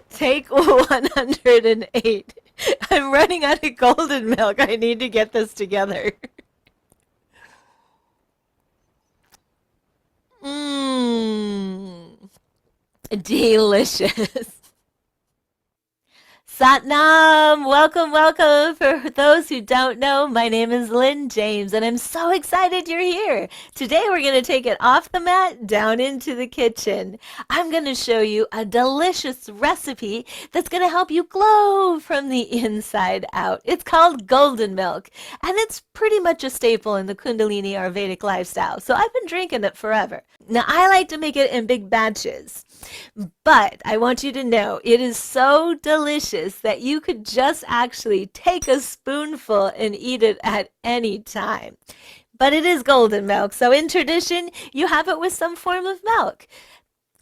Take 108. I'm running out of golden milk. I need to get this together. Mmm. Delicious. Satnam, welcome, welcome. For those who don't know, my name is Lynn James, and I'm so excited you're here. Today, we're going to take it off the mat, down into the kitchen. I'm going to show you a delicious recipe that's going to help you glow from the inside out. It's called golden milk, and it's pretty much a staple in the Kundalini Ayurvedic lifestyle, so I've been drinking it forever. Now, I like to make it in big batches. But I want you to know it is so delicious that you could just actually take a spoonful and eat it at any time. But it is golden milk, so in tradition, you have it with some form of milk.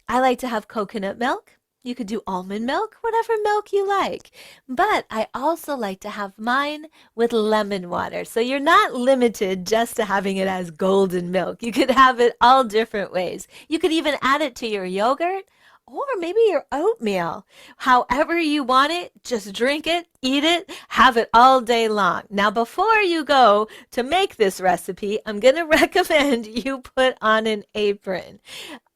I like to have coconut milk. You could do almond milk, whatever milk you like. But I also like to have mine with lemon water. So you're not limited just to having it as golden milk. You could have it all different ways. You could even add it to your yogurt or maybe your oatmeal. However you want it, just drink it, eat it, have it all day long. Now, before you go to make this recipe, I'm going to recommend you put on an apron.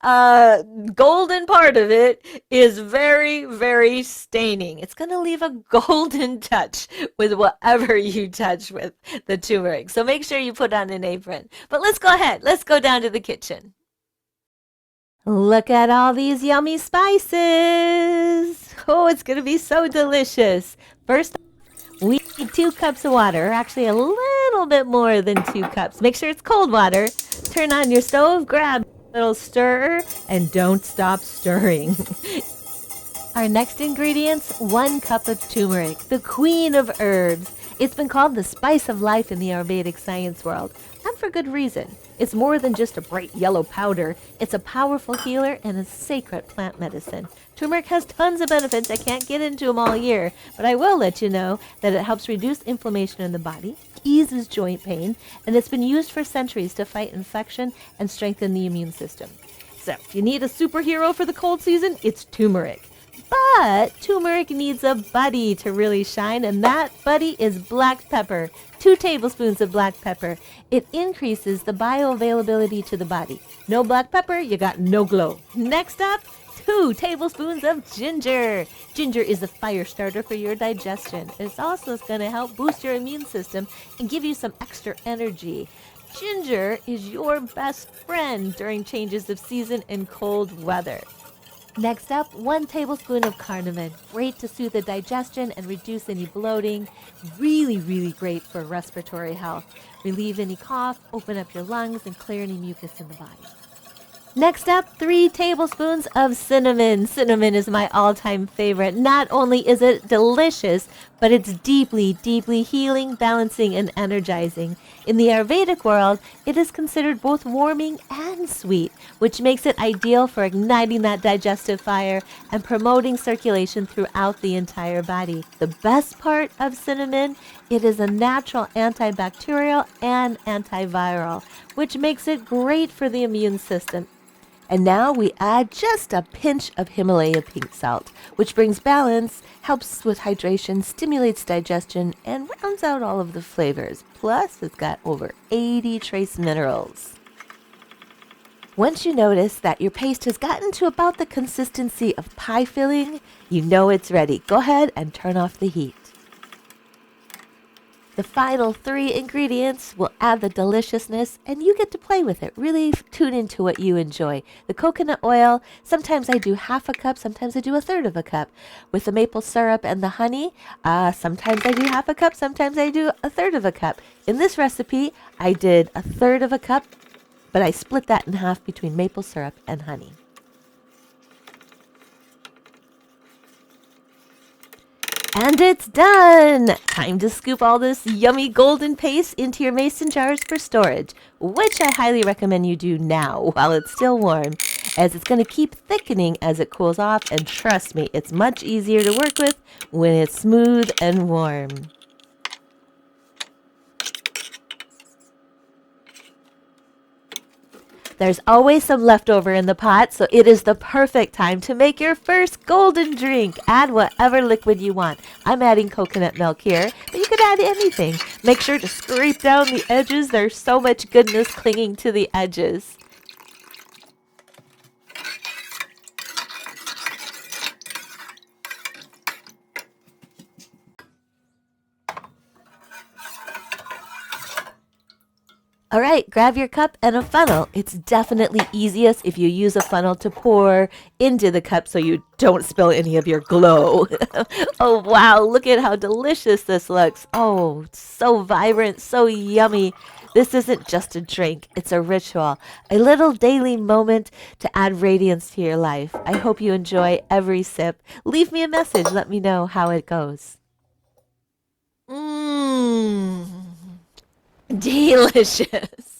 Golden part of it is very, very staining. It's going to leave a golden touch with whatever you touch with the turmeric. So make sure you put on an apron. But let's go ahead. Let's go down to the kitchen. Look at all these yummy spices. Oh, it's going to be so delicious. First, we need 2 cups of water, or actually a little bit more than 2 cups. Make sure it's cold water. Turn on your stove, grab a little stirrer, and don't stop stirring. Our next ingredients, 1 cup of turmeric, the queen of herbs. It's been called the spice of life in the Ayurvedic science world, and for good reason. It's more than just a bright yellow powder. It's a powerful healer and a sacred plant medicine. Turmeric has tons of benefits. I can't get into them all here, but I will let you know that it helps reduce inflammation in the body, eases joint pain, and it's been used for centuries to fight infection and strengthen the immune system. So if you need a superhero for the cold season, it's turmeric. But turmeric needs a buddy to really shine, and that buddy is black pepper. 2 tablespoons of black pepper. It increases the bioavailability to the body. No black pepper, you got no glow. Next up, 2 tablespoons of ginger. Ginger is a fire starter for your digestion. It's also going to help boost your immune system and give you some extra energy. Ginger is your best friend during changes of season and cold weather. Next up, 1 tablespoon of cardamom. Great to soothe the digestion and reduce any bloating. Really, really great for respiratory health. Relieve any cough, open up your lungs, and clear any mucus in the body. Next up, 3 tablespoons of cinnamon. Cinnamon is my all-time favorite. Not only is it delicious, but it's deeply, deeply healing, balancing, and energizing. In the Ayurvedic world, it is considered both warming and sweet, which makes it ideal for igniting that digestive fire and promoting circulation throughout the entire body. The best part of cinnamon, it is a natural antibacterial and antiviral, which makes it great for the immune system. And now we add just a pinch of Himalaya pink salt, which brings balance, helps with hydration, stimulates digestion, and rounds out all of the flavors. Plus, it's got over 80 trace minerals. Once you notice that your paste has gotten to about the consistency of pie filling, you know it's ready. Go ahead and turn off the heat. The final 3 ingredients will add the deliciousness, and you get to play with it. Really tune into what you enjoy. The coconut oil, sometimes I do half a cup, sometimes I do a third of a cup. With the maple syrup and the honey, sometimes I do half a cup, sometimes I do a third of a cup. In this recipe, I did a third of a cup, but I split that in half between maple syrup and honey. And it's done! Time to scoop all this yummy golden paste into your mason jars for storage, which I highly recommend you do now while it's still warm, as it's going to keep thickening as it cools off, and trust me, it's much easier to work with when it's smooth and warm. There's always some leftover in the pot, so it is the perfect time to make your first golden drink. Add whatever liquid you want. I'm adding coconut milk here, but you could add anything. Make sure to scrape down the edges. There's so much goodness clinging to the edges. All right, grab your cup and a funnel. It's definitely easiest if you use a funnel to pour into the cup so you don't spill any of your glow. Oh, wow, look at how delicious this looks. Oh, so vibrant, so yummy. This isn't just a drink, it's a ritual, a little daily moment to add radiance to your life. I hope you enjoy every sip. Leave me a message, let me know how it goes. Mmm. Delicious.